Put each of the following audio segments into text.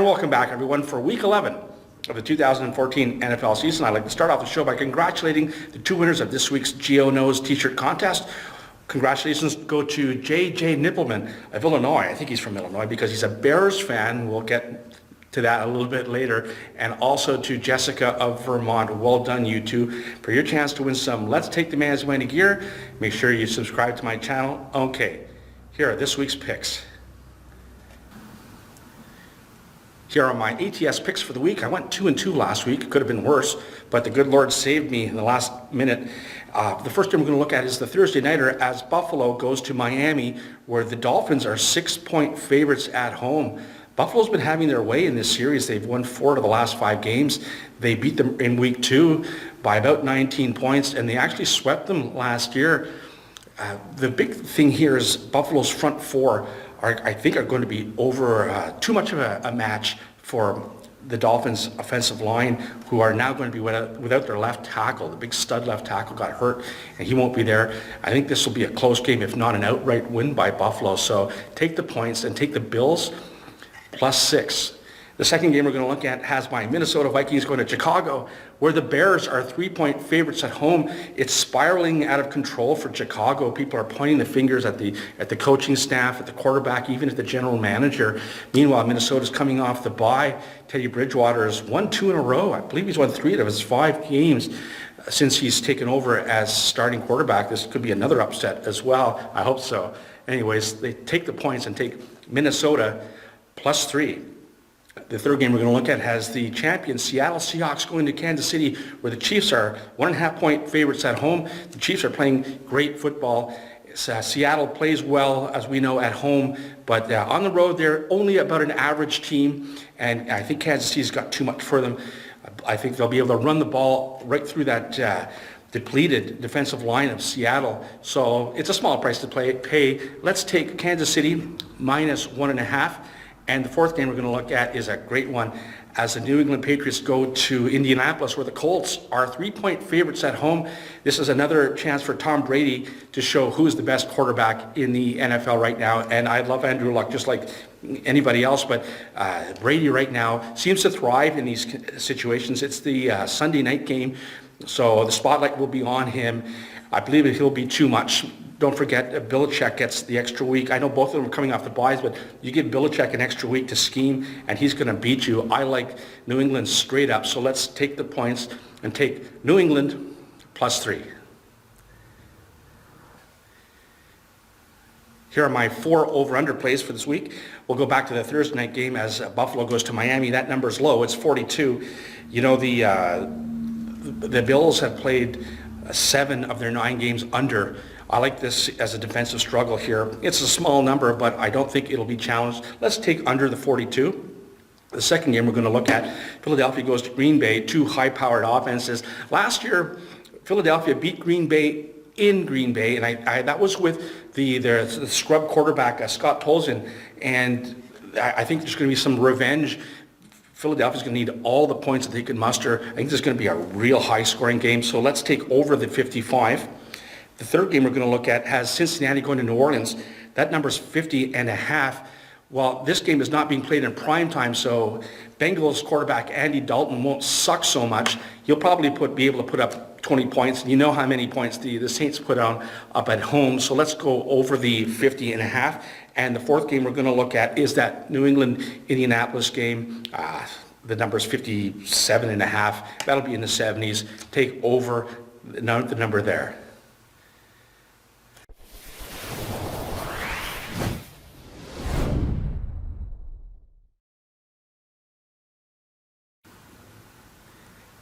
And welcome back, everyone, for Week 11 of the 2014 NFL season. I'd like to start off the show by congratulating the two winners of this week's Geo Knows t-shirt contest. Congratulations go to J.J. Nippleman of Illinois. I think he's from Illinois because he's a Bears fan. We'll get to that a little bit later. And also to Jessica of Vermont. Well done, you two. For your chance to win some Let's Take the Man's Money gear, make sure you subscribe to my channel. Okay, here are this week's picks. Here are my ATS picks for the week. I went 2-2 last week. It could have been worse, but the good Lord saved me in the last minute. The first game we're going to look at is the Thursday nighter as Buffalo goes to Miami, where the Dolphins are 6-point favorites at home. Buffalo's been having their way in this series. They've won 4 of the last 5 games. They beat them in week 2 by about 19 points, and they actually swept them last year. The big thing here is Buffalo's front four I think are going to be over too much of a match for the Dolphins' offensive line, who are now going to be without their left tackle. The big stud left tackle got hurt, and he won't be there. I think this will be a close game, if not an outright win by Buffalo. So take the points and take the Bills +6. The second game we're going to look at has my Minnesota Vikings going to Chicago, where the Bears are 3-point favorites at home. It's spiraling out of control for Chicago. People are pointing the fingers at the coaching staff, at the quarterback, even at the general manager. Meanwhile, Minnesota's coming off the bye. Teddy Bridgewater has won 2 in a row. I believe he's won 3 out of his 5 games since he's taken over as starting quarterback. This could be another upset as well. I hope so. Anyways, they take the points and take Minnesota +3. The third game we're going to look at has the champion Seattle Seahawks going to Kansas City, where the Chiefs are 1.5-point favorites at home. The Chiefs are playing great football. Seattle plays well, as we know, at home, but on the road they're only about an average team, and I think Kansas City's got too much for them. I think they'll be able to run the ball right through that depleted defensive line of Seattle. So it's a small price to pay. Let's take Kansas City -1.5. And the fourth game we're going to look at is a great one as the New England Patriots go to Indianapolis, where the Colts are 3-point favorites at home. This is another chance for Tom Brady to show who's the best quarterback in the NFL right now. And I love Andrew Luck just like anybody else, but Brady right now seems to thrive in these situations. It's the Sunday night game, so the spotlight will be on him. I believe he'll be too much. Don't forget, Belichick gets the extra week. I know both of them are coming off the byes, but you give Belichick an extra week to scheme, and he's going to beat you. I like New England straight up, so let's take the points and take New England +3. Here are my 4 over-under plays for this week. We'll go back to the Thursday night game as Buffalo goes to Miami. That number's low. It's 42. You know, the Bills have played 7 of their 9 games under. I like this as a defensive struggle here. It's a small number, but I don't think it'll be challenged. Let's take under the 42. The second game we're going to look at, Philadelphia goes to Green Bay, 2 high-powered offenses. Last year, Philadelphia beat Green Bay in Green Bay, and that was with the scrub quarterback, Scott Tolzien, and I think there's going to be some revenge. Philadelphia's going to need all the points that they can muster. I think this is going to be a real high-scoring game, so let's take over the 55. The third game we're going to look at has Cincinnati going to New Orleans. That number's 50.5. Well, this game is not being played in prime time, so Bengals quarterback Andy Dalton won't suck so much. He'll probably be able to put up 20 points. And you know how many points the Saints put on up at home. So let's go over the 50.5. And the fourth game we're going to look at is that New England-Indianapolis game. The number's 57.5. That'll be in the 70s. Take over the number there.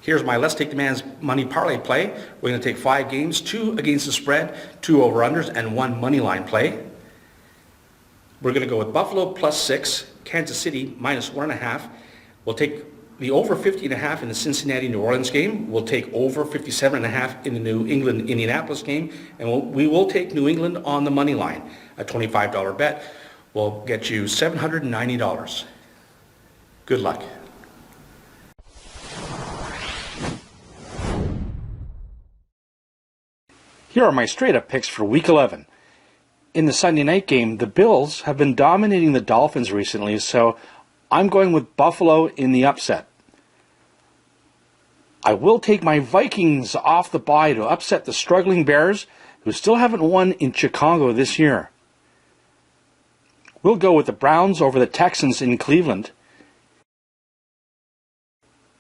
Here's my Let's Take the Man's Money parlay play. We're going to take 5 games, 2 against the spread, 2 over-unders, and 1 money line play. We're going to go with Buffalo +6, Kansas City -1.5. We'll take the over 50.5 in the Cincinnati-New Orleans game. We'll take over 57.5 in the New England-Indianapolis game. And we will take New England on the money line. A $25 bet will get you $790. Good luck. Here are my straight-up picks for Week 11. In the Sunday night game, the Bills have been dominating the Dolphins recently, so I'm going with Buffalo in the upset. I will take my Vikings off the bye to upset the struggling Bears, who still haven't won in Chicago this year. We'll go with the Browns over the Texans in Cleveland.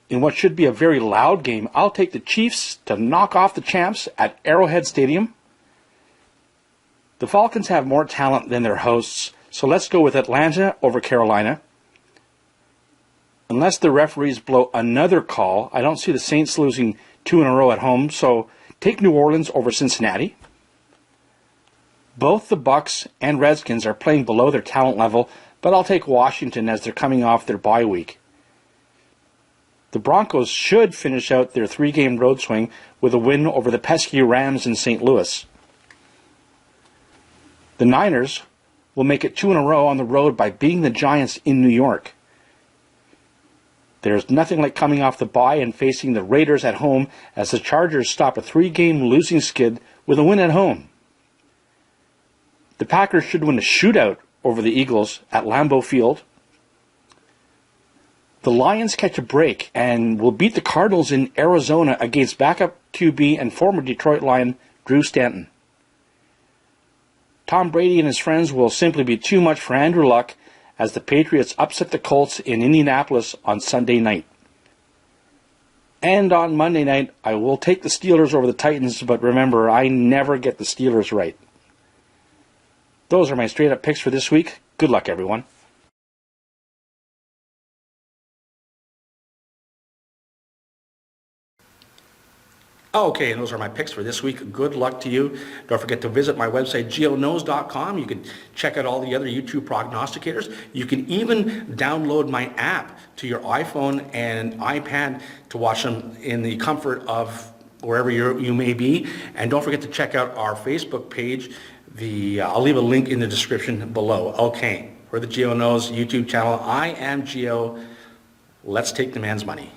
In what should be a very loud game, I'll take the Chiefs to knock off the champs at Arrowhead Stadium. The Falcons have more talent than their hosts, so let's go with Atlanta over Carolina. Unless the referees blow another call, I don't see the Saints losing 2 in a row at home, so take New Orleans over Cincinnati. Both the Bucs and Redskins are playing below their talent level, but I'll take Washington as they're coming off their bye week. The Broncos should finish out their 3-game road swing with a win over the pesky Rams in St. Louis. The Niners will make it 2 in a row on the road by beating the Giants in New York. There's nothing like coming off the bye and facing the Raiders at home as the Chargers stop a 3-game losing skid with a win at home. The Packers should win a shootout over the Eagles at Lambeau Field. The Lions catch a break and will beat the Cardinals in Arizona against backup QB and former Detroit Lion Drew Stanton. Tom Brady and his friends will simply be too much for Andrew Luck as the Patriots upset the Colts in Indianapolis on Sunday night. And on Monday night, I will take the Steelers over the Titans, but remember, I never get the Steelers right. Those are my straight-up picks for this week. Good luck, everyone. Okay, and those are my picks for this week. Good luck to you. Don't forget to visit my website, geoknows.com. You can check out all the other YouTube prognosticators. You can even download my app to your iPhone and iPad to watch them in the comfort of wherever you may be. And don't forget to check out our Facebook page. I'll leave a link in the description below. Okay, for the Geo Knows YouTube channel, I am Geo. Let's take the man's money.